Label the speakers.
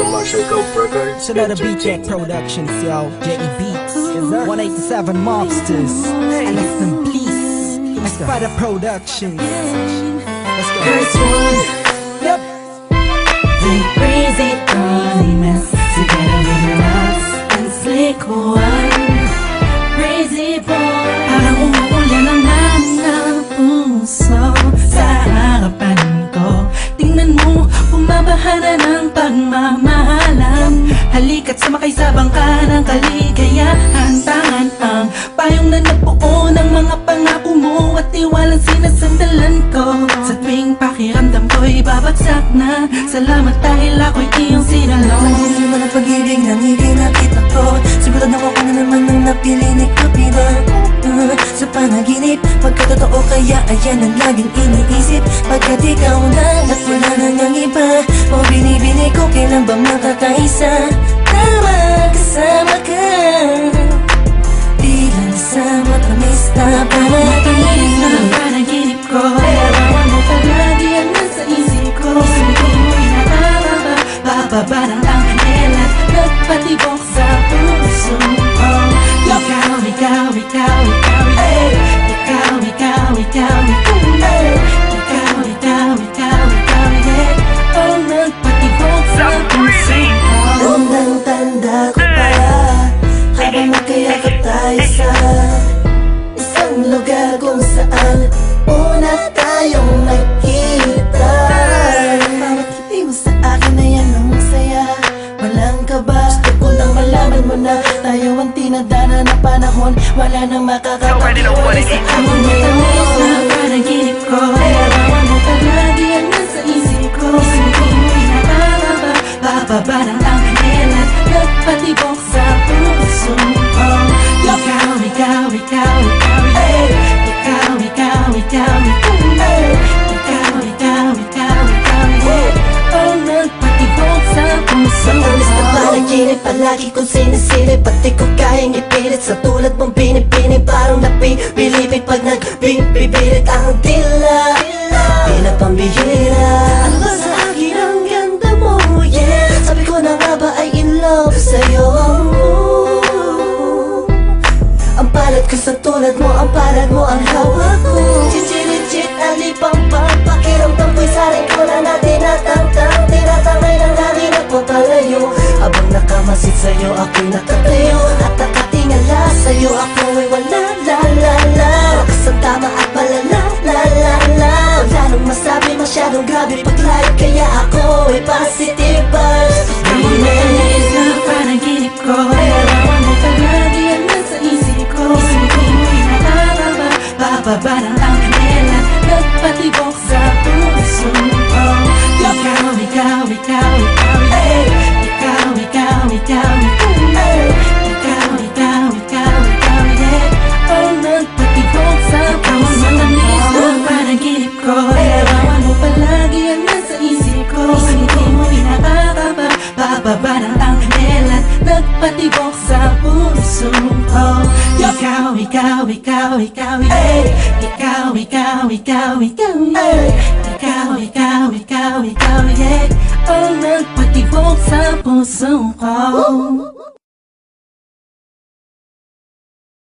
Speaker 1: Marshall Cove Records.
Speaker 2: It's another BJ Productions, yo. J.E. Beats, 187 Mobsters, and it's them please. It's Spider Productions. Let's go.
Speaker 3: First one,
Speaker 2: Yep.
Speaker 3: they praise it on mess together with the rocks and slick one. Crazy boy, parang umuulan ang ng puso sa harapan ko. Tingnan mo, bumabaha na ng pagmamahalan. Halika't sumakay sa bangka ng kaligayahan. Tangan ang payong na nagbuo ng mga pangako mo at tiwalang sinasandalan ko. Sa tuwing pakiramdam ko'y babagsak na, salamat dahil ako'y iyong sinalo.
Speaker 4: Sa naman ang pag-ibig na hindi nakita ko. Sigurado ako na naman ang napili ni Kapina. Sa panaginip, pagkatotoo kaya ayan ang laging iniisip. Pagkat ikaw na at wala nang ang iba, o binibini ko kailan ba makakaisa. Tama, kasama ka, di lang sa matamis na
Speaker 3: Panaginip na ang
Speaker 4: panaginip.
Speaker 3: panaginip ko, larawan mo palagi ang nasa isip ko. Isipin mo'y nakababa, bababa ng angel at nagpatibok sa puso ko. Ikaw, ikaw, ikaw, ikaw, yeah. Ikaw, ikaw, ikaw, ikaw, yeah. Ikaw, ikaw, ikaw, ikaw, yeah. Ang nagpatibok sa puso ko.
Speaker 4: Tandang-tanda ko pa, habang magkayakap tayo sa isang lugar kung saan una tayong nagkita. Bakit hindi mo sa akin na yan ang saya? Walang kaba, gusto ko lang malaman mo na tayo ang tinadana ng panahon. Wala nang makakapag-iwalay sa
Speaker 3: Ang
Speaker 4: akin
Speaker 3: matamis na
Speaker 4: ngayon.
Speaker 3: panaginip ko, larawan mo palagi ang nasa isip ko. Isipin mo'y nakababa, bababa ng angel at nagpatibok sa puso ko. Ikaw, ikaw, ikaw, ikaw, yeah. Ikaw, ikaw, ikaw, ikaw, yeah. Ikaw, ikaw, ikaw, ikaw, yeah. Ang nagpatibok sa puso
Speaker 4: Matamis na
Speaker 3: ko.
Speaker 4: panaginip, palagi kong sinisilip. Pati ko kayang ipilit sa tulad mong pinipini. Parang napibilipit pag nagbibibilit ang dila. Tila pambihira. Ano ba sa akin ang ganda mo, yeah? Sabi ko na nga ba ay in love sa'yo. Ang palad ko sa tulad mo, ang palad mo ang hawak ko. Legit, alipang pakiramdam ko'y saring ko na natin natangtang. Tinatangay ng langit na papalayo. Habang nakamasid sa'yo, ako'y nakatayo. At nakatingala sa'yo, ako'y wala, la la la. Lakas ang tama at malala, la la la. Wala nang masabi, masyadong grabe paglayo. Kaya ako'y positive vibes.
Speaker 3: Ang matamis na panaginip ko, larawan mo palagi ang nasa isip ko. Isipin mo'y nakababa, bababa ng angel at nagpatibok sa puso ko. Ikaw, ikaw, ikaw, ikaw, yeah. Ikaw, ikaw, ikaw, ikaw, yeah. Ikaw, ikaw, ikaw, ikaw, yeah. Ang nagpatibok sa puso ko. Ang matamis na panaginip ko, larawan mo palagi ang nasa isip ko. Isipin mo'y nakakaba, bababa ng angel at nagpatibok sa puso ko. Ikaw, ikaw, ikaw, ikaw, yeah. Ikaw, ikaw, ikaw, ikaw, yeah. Ikaw, ikaw, ikaw, ikaw, yeah. Ang nagpatibok sa puso ko.